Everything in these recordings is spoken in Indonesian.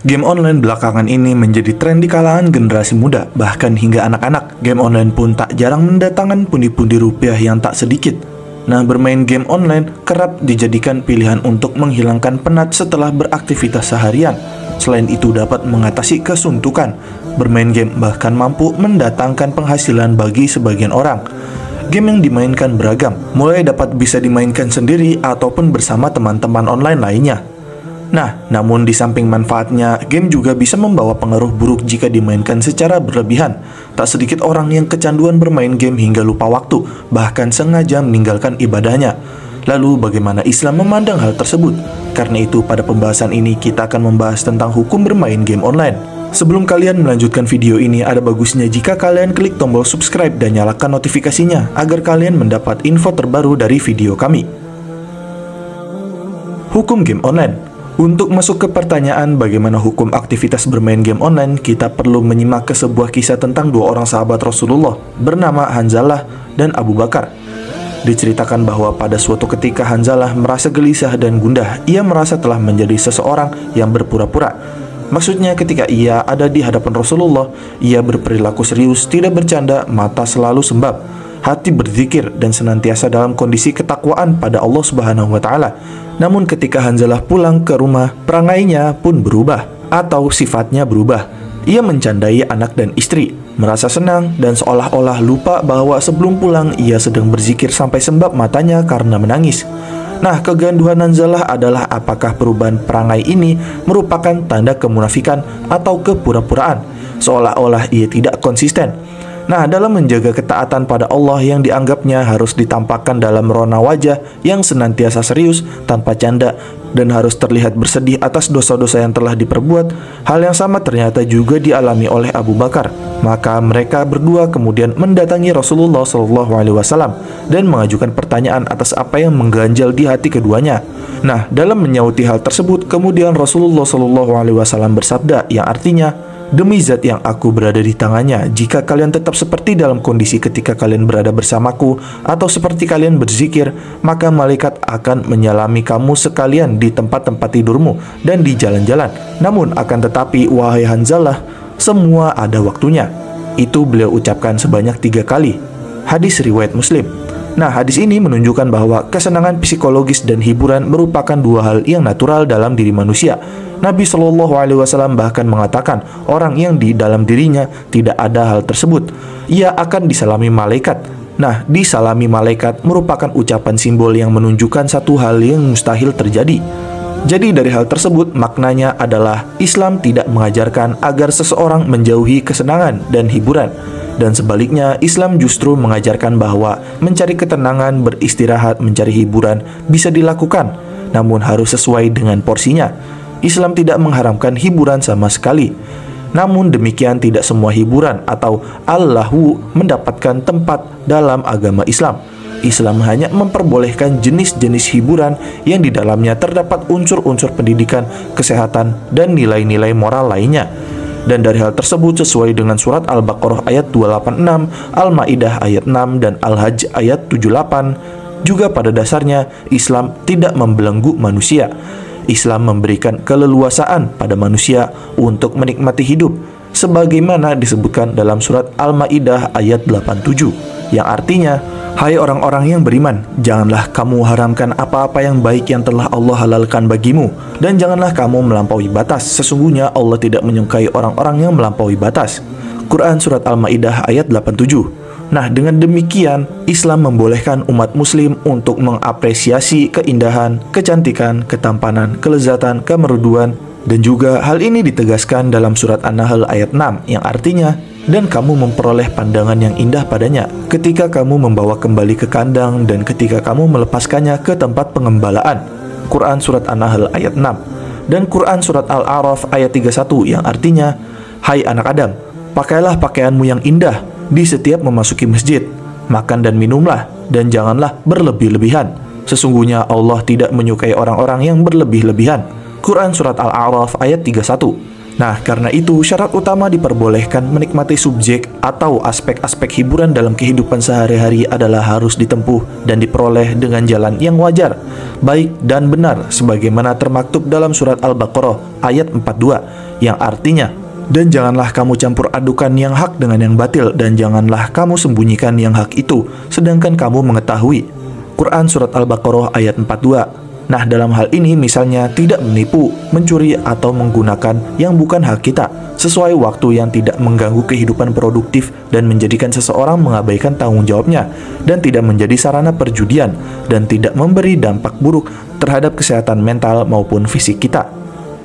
Game online belakangan ini menjadi tren di kalangan generasi muda, bahkan hingga anak-anak. Game online pun tak jarang mendatangkan pundi-pundi rupiah yang tak sedikit. Nah, bermain game online kerap dijadikan pilihan untuk menghilangkan penat setelah beraktivitas seharian. Selain itu dapat mengatasi kesuntukan. Bermain game bahkan mampu mendatangkan penghasilan bagi sebagian orang. Game yang dimainkan beragam, mulai dapat bisa dimainkan sendiri ataupun bersama teman-teman online lainnya. Nah, namun di samping manfaatnya, game juga bisa membawa pengaruh buruk jika dimainkan secara berlebihan. Tak sedikit orang yang kecanduan bermain game hingga lupa waktu, bahkan sengaja meninggalkan ibadahnya. Lalu bagaimana Islam memandang hal tersebut? Karena itu pada pembahasan ini kita akan membahas tentang hukum bermain game online. Sebelum kalian melanjutkan video ini, ada bagusnya jika kalian klik tombol subscribe dan nyalakan notifikasinya agar kalian mendapat info terbaru dari video kami. Hukum game online. Untuk masuk ke pertanyaan bagaimana hukum aktivitas bermain game online, kita perlu menyimak ke sebuah kisah tentang dua orang sahabat Rasulullah bernama Hanzalah dan Abu Bakar. Diceritakan bahwa pada suatu ketika Hanzalah merasa gelisah dan gundah. Ia merasa telah menjadi seseorang yang berpura-pura. Maksudnya ketika ia ada di hadapan Rasulullah, ia berperilaku serius, tidak bercanda, mata selalu sembab, hati berzikir dan senantiasa dalam kondisi ketakwaan pada Allah Subhanahu wa taala. Namun ketika Hanzalah pulang ke rumah, perangainya pun berubah atau sifatnya berubah. Ia mencandai anak dan istri, merasa senang dan seolah-olah lupa bahwa sebelum pulang ia sedang berzikir sampai sembab matanya karena menangis. Nah, kegaduhan Hanzalah adalah apakah perubahan perangai ini merupakan tanda kemunafikan atau kepura-puraan, seolah-olah ia tidak konsisten. Nah, dalam menjaga ketaatan pada Allah yang dianggapnya harus ditampakkan dalam rona wajah yang senantiasa serius tanpa canda dan harus terlihat bersedih atas dosa-dosa yang telah diperbuat. Hal yang sama ternyata juga dialami oleh Abu Bakar. Maka mereka berdua kemudian mendatangi Rasulullah SAW dan mengajukan pertanyaan atas apa yang mengganjal di hati keduanya. Nah, dalam menyauti hal tersebut, kemudian Rasulullah SAW bersabda yang artinya, "Demi zat yang aku berada di tangannya, jika kalian tetap seperti dalam kondisi ketika kalian berada bersamaku atau seperti kalian berzikir, maka malaikat akan menyalami kamu sekalian di tempat-tempat tidurmu dan di jalan-jalan. Namun akan tetapi, wahai Hanzalah, semua ada waktunya." Itu beliau ucapkan sebanyak 3 kali. Hadis riwayat Muslim. Nah, hadis ini menunjukkan bahwa kesenangan psikologis dan hiburan merupakan dua hal yang natural dalam diri manusia. Nabi Shallallahu Alaihi Wasallam bahkan mengatakan orang yang di dalam dirinya tidak ada hal tersebut, ia akan disalami malaikat. Nah, disalami malaikat merupakan ucapan simbol yang menunjukkan satu hal yang mustahil terjadi. Jadi dari hal tersebut maknanya adalah Islam tidak mengajarkan agar seseorang menjauhi kesenangan dan hiburan. Dan sebaliknya, Islam justru mengajarkan bahwa mencari ketenangan, beristirahat, mencari hiburan bisa dilakukan, namun harus sesuai dengan porsinya. Islam tidak mengharamkan hiburan sama sekali. Namun demikian tidak semua hiburan atau al-lahu mendapatkan tempat dalam agama Islam. Islam hanya memperbolehkan jenis-jenis hiburan yang di dalamnya terdapat unsur-unsur pendidikan, kesehatan, dan nilai-nilai moral lainnya. Dan dari hal tersebut sesuai dengan surat Al-Baqarah ayat 286, Al-Maidah ayat 6, dan Al-Hajj ayat 78. Juga pada dasarnya Islam tidak membelenggu manusia. Islam memberikan keleluasaan pada manusia untuk menikmati hidup, sebagaimana disebutkan dalam surat Al-Maidah ayat 87, yang artinya, "Hai orang-orang yang beriman, janganlah kamu haramkan apa-apa yang baik yang telah Allah halalkan bagimu, dan janganlah kamu melampaui batas. Sesungguhnya Allah tidak menyukai orang-orang yang melampaui batas." Quran surat Al-Maidah ayat 87. Nah, dengan demikian, Islam membolehkan umat muslim untuk mengapresiasi keindahan, kecantikan, ketampanan, kelezatan, kemerduan, dan juga hal ini ditegaskan dalam surat An-Nahl ayat 6, yang artinya, "Dan kamu memperoleh pandangan yang indah padanya ketika kamu membawa kembali ke kandang dan ketika kamu melepaskannya ke tempat pengembalaan." Quran surat An-Nahl ayat 6. Dan Quran surat Al-A'raf ayat 31, yang artinya, "Hai anak Adam, pakailah pakaianmu yang indah di setiap memasuki masjid, makan dan minumlah, dan janganlah berlebih-lebihan. Sesungguhnya Allah tidak menyukai orang-orang yang berlebih-lebihan." Quran surat Al-A'raf ayat 31. Nah, karena itu syarat utama diperbolehkan menikmati subjek atau aspek-aspek hiburan dalam kehidupan sehari-hari adalah harus ditempuh dan diperoleh dengan jalan yang wajar, baik dan benar sebagaimana termaktub dalam surat Al-Baqarah ayat 42 yang artinya, dan janganlah kamu campur adukan yang hak dengan yang batil, dan janganlah kamu sembunyikan yang hak itu sedangkan kamu mengetahui. Quran surat Al-Baqarah ayat 42. Nah, dalam hal ini misalnya tidak menipu, mencuri, atau menggunakan yang bukan hak kita sesuai waktu yang tidak mengganggu kehidupan produktif dan menjadikan seseorang mengabaikan tanggung jawabnya, dan tidak menjadi sarana perjudian dan tidak memberi dampak buruk terhadap kesehatan mental maupun fisik kita.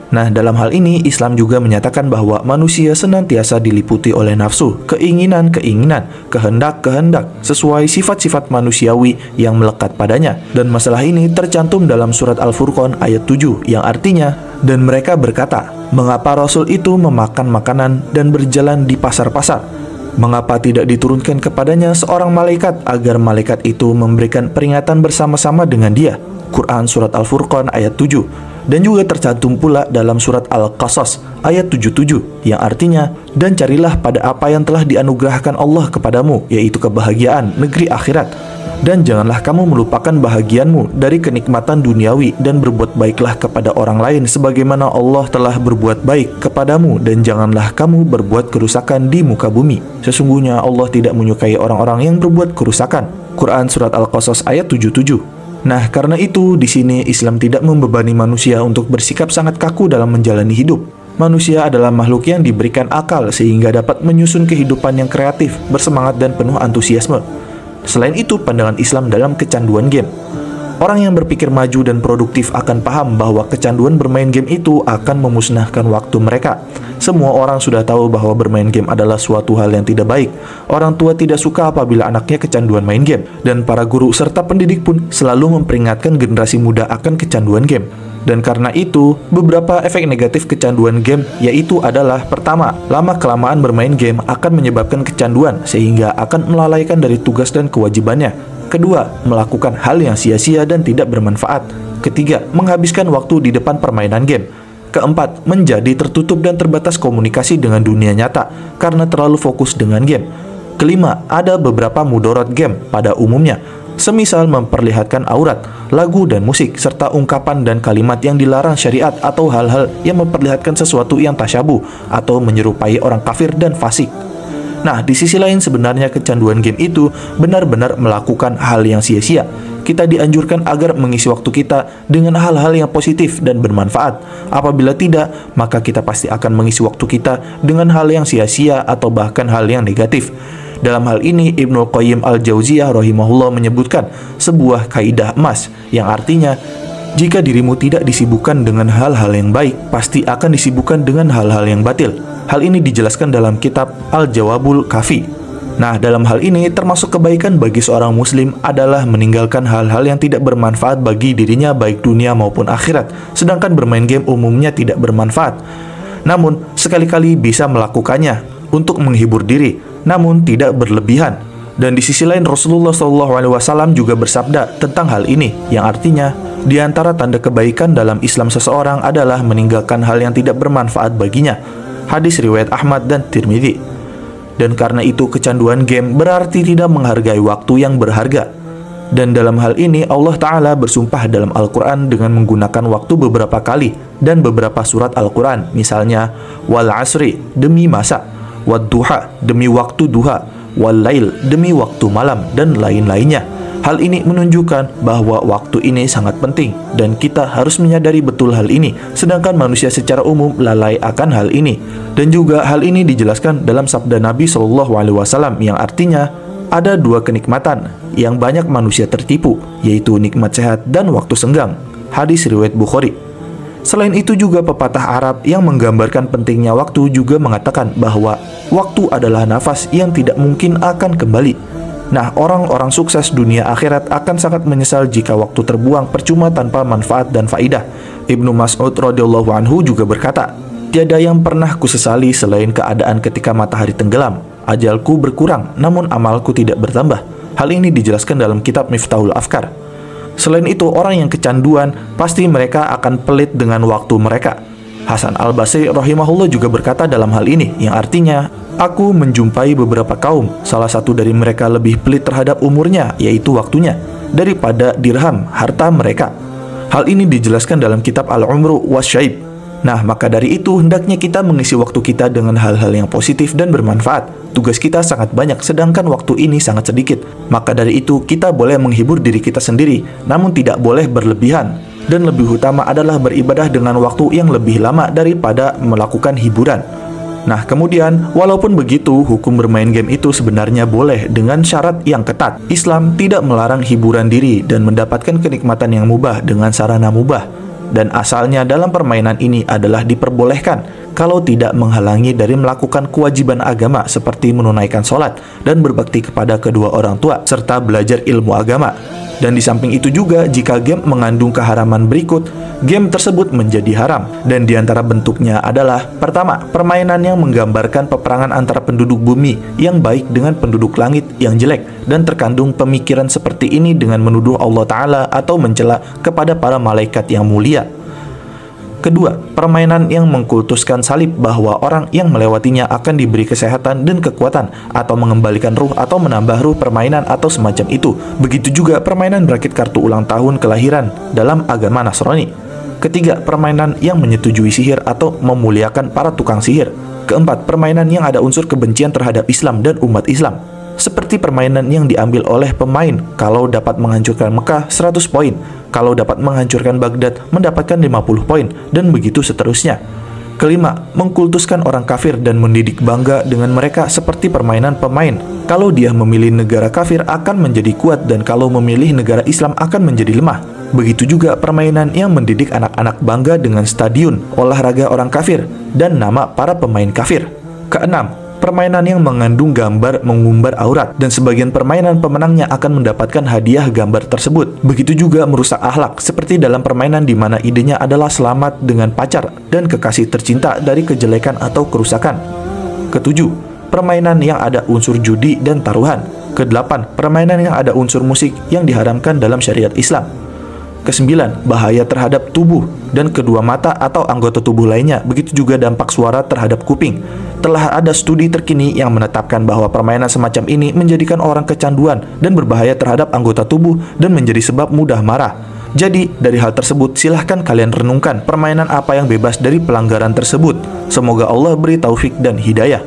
Nah, dalam hal ini Islam juga menyatakan bahwa manusia senantiasa diliputi oleh nafsu, keinginan-keinginan, kehendak-kehendak sesuai sifat-sifat manusiawi yang melekat padanya. Dan masalah ini tercantum dalam surat Al-Furqan ayat 7 yang artinya, dan mereka berkata, mengapa Rasul itu memakan makanan dan berjalan di pasar-pasar? Mengapa tidak diturunkan kepadanya seorang malaikat agar malaikat itu memberikan peringatan bersama-sama dengan dia? Quran surat Al-Furqan ayat 7. Dan juga tercantum pula dalam surat Al-Qasas ayat 77 yang artinya, dan carilah pada apa yang telah dianugerahkan Allah kepadamu, yaitu kebahagiaan negeri akhirat, dan janganlah kamu melupakan bahagianmu dari kenikmatan duniawi, dan berbuat baiklah kepada orang lain sebagaimana Allah telah berbuat baik kepadamu, dan janganlah kamu berbuat kerusakan di muka bumi. Sesungguhnya Allah tidak menyukai orang-orang yang berbuat kerusakan. Quran surat Al-Qasas ayat 77. Nah, karena itu di sini Islam tidak membebani manusia untuk bersikap sangat kaku dalam menjalani hidup. Manusia adalah makhluk yang diberikan akal sehingga dapat menyusun kehidupan yang kreatif, bersemangat, dan penuh antusiasme. Selain itu, pandangan Islam dalam kecanduan game. Orang yang berpikir maju dan produktif akan paham bahwa kecanduan bermain game itu akan memusnahkan waktu mereka. Semua orang sudah tahu bahwa bermain game adalah suatu hal yang tidak baik. Orang tua tidak suka apabila anaknya kecanduan main game, dan para guru serta pendidik pun selalu memperingatkan generasi muda akan kecanduan game. Dan karena itu, beberapa efek negatif kecanduan game yaitu adalah, pertama, lama-kelamaan bermain game akan menyebabkan kecanduan sehingga akan melalaikan dari tugas dan kewajibannya. Kedua, melakukan hal yang sia-sia dan tidak bermanfaat. Ketiga, menghabiskan waktu di depan permainan game. Keempat, menjadi tertutup dan terbatas komunikasi dengan dunia nyata karena terlalu fokus dengan game. Kelima, ada beberapa mudarat game pada umumnya, semisal memperlihatkan aurat, lagu dan musik, serta ungkapan dan kalimat yang dilarang syariat, atau hal-hal yang memperlihatkan sesuatu yang tasyabuh atau menyerupai orang kafir dan fasik. Nah, di sisi lain sebenarnya kecanduan game itu benar-benar melakukan hal yang sia-sia. Kita dianjurkan agar mengisi waktu kita dengan hal-hal yang positif dan bermanfaat. Apabila tidak, maka kita pasti akan mengisi waktu kita dengan hal yang sia-sia atau bahkan hal yang negatif. Dalam hal ini, Ibnu Qayyim Al-Jauziyah rahimahullah menyebutkan sebuah kaidah emas yang artinya, jika dirimu tidak disibukkan dengan hal-hal yang baik, pasti akan disibukkan dengan hal-hal yang batil. Hal ini dijelaskan dalam kitab Al-Jawabul Kafi. Nah, dalam hal ini termasuk kebaikan bagi seorang muslim adalah meninggalkan hal-hal yang tidak bermanfaat bagi dirinya baik dunia maupun akhirat, sedangkan bermain game umumnya tidak bermanfaat. Namun, sekali-kali bisa melakukannya untuk menghibur diri, namun tidak berlebihan. Dan di sisi lain Rasulullah SAW juga bersabda tentang hal ini, yang artinya, di antara tanda kebaikan dalam Islam seseorang adalah meninggalkan hal yang tidak bermanfaat baginya. Hadis riwayat Ahmad dan Tirmidzi. Dan karena itu kecanduan game berarti tidak menghargai waktu yang berharga. Dan dalam hal ini Allah Ta'ala bersumpah dalam Al-Quran dengan menggunakan waktu beberapa kali dan beberapa surat Al-Quran. Misalnya, wal asri, demi masa, wad duha, demi waktu duha, wal lail, demi waktu malam, dan lain-lainnya. Hal ini menunjukkan bahwa waktu ini sangat penting dan kita harus menyadari betul hal ini, sedangkan manusia secara umum lalai akan hal ini. Dan juga hal ini dijelaskan dalam sabda Nabi SAW yang artinya, ada dua kenikmatan yang banyak manusia tertipu, yaitu nikmat sehat dan waktu senggang. Hadis riwayat Bukhari. Selain itu juga pepatah Arab yang menggambarkan pentingnya waktu juga mengatakan bahwa waktu adalah nafas yang tidak mungkin akan kembali. Nah, orang-orang sukses dunia akhirat akan sangat menyesal jika waktu terbuang percuma tanpa manfaat dan faidah. Ibnu Mas'ud radhiyallahu anhu juga berkata, tiada yang pernah kusesali selain keadaan ketika matahari tenggelam. Ajalku berkurang, namun amalku tidak bertambah. Hal ini dijelaskan dalam kitab Miftahul Afkar. Selain itu, orang yang kecanduan, pasti mereka akan pelit dengan waktu mereka. Hasan Al-Basri rahimahullah juga berkata dalam hal ini, yang artinya, aku menjumpai beberapa kaum, salah satu dari mereka lebih pelit terhadap umurnya, yaitu waktunya, daripada dirham, harta mereka. Hal ini dijelaskan dalam kitab Al-Umru Wasyaib. Nah, maka dari itu hendaknya kita mengisi waktu kita dengan hal-hal yang positif dan bermanfaat. Tugas kita sangat banyak, sedangkan waktu ini sangat sedikit. Maka dari itu, kita boleh menghibur diri kita sendiri, namun tidak boleh berlebihan. Dan lebih utama adalah beribadah dengan waktu yang lebih lama daripada melakukan hiburan. Nah, kemudian, walaupun begitu, hukum bermain game itu sebenarnya boleh dengan syarat yang ketat. Islam tidak melarang hiburan diri dan mendapatkan kenikmatan yang mubah dengan sarana mubah. Dan asalnya dalam permainan ini adalah diperbolehkan kalau tidak menghalangi dari melakukan kewajiban agama seperti menunaikan sholat dan berbakti kepada kedua orang tua serta belajar ilmu agama. Dan di samping itu juga, jika game mengandung keharaman berikut, game tersebut menjadi haram. Dan di antara bentuknya adalah, pertama, permainan yang menggambarkan peperangan antara penduduk bumi yang baik dengan penduduk langit yang jelek, dan terkandung pemikiran seperti ini dengan menuduh Allah Ta'ala atau mencela kepada para malaikat yang mulia. Kedua, permainan yang mengkultuskan salib bahwa orang yang melewatinya akan diberi kesehatan dan kekuatan, atau mengembalikan ruh atau menambah ruh permainan atau semacam itu. Begitu juga permainan berakit kartu ulang tahun kelahiran dalam agama Nasrani. Ketiga, permainan yang menyetujui sihir atau memuliakan para tukang sihir. Keempat, permainan yang ada unsur kebencian terhadap Islam dan umat Islam. Seperti permainan yang diambil oleh pemain, kalau dapat menghancurkan Mekah 100 poin, kalau dapat menghancurkan Baghdad mendapatkan 50 poin, dan begitu seterusnya. Kelima, mengkultuskan orang kafir dan mendidik bangga dengan mereka seperti permainan pemain. Kalau dia memilih negara kafir akan menjadi kuat, dan kalau memilih negara Islam akan menjadi lemah. Begitu juga permainan yang mendidik anak-anak bangga dengan stadion, olahraga orang kafir, dan nama para pemain kafir. Keenam, permainan yang mengandung gambar mengumbar aurat, dan sebagian permainan pemenangnya akan mendapatkan hadiah gambar tersebut. Begitu juga merusak akhlak, seperti dalam permainan di mana idenya adalah selamat dengan pacar dan kekasih tercinta dari kejelekan atau kerusakan. Ketujuh, permainan yang ada unsur judi dan taruhan. Kedelapan, permainan yang ada unsur musik yang diharamkan dalam syariat Islam. Kesembilan, bahaya terhadap tubuh dan kedua mata atau anggota tubuh lainnya, begitu juga dampak suara terhadap kuping. Telah ada studi terkini yang menetapkan bahwa permainan semacam ini menjadikan orang kecanduan dan berbahaya terhadap anggota tubuh dan menjadi sebab mudah marah. Jadi, dari hal tersebut, silahkan kalian renungkan permainan apa yang bebas dari pelanggaran tersebut. Semoga Allah beri taufik dan hidayah.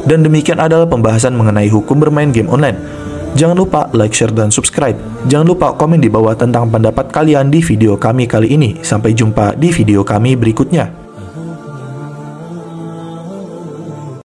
Dan demikian adalah pembahasan mengenai hukum bermain game online. Jangan lupa like, share, dan subscribe. Jangan lupa komen di bawah tentang pendapat kalian di video kami kali ini. Sampai jumpa di video kami berikutnya.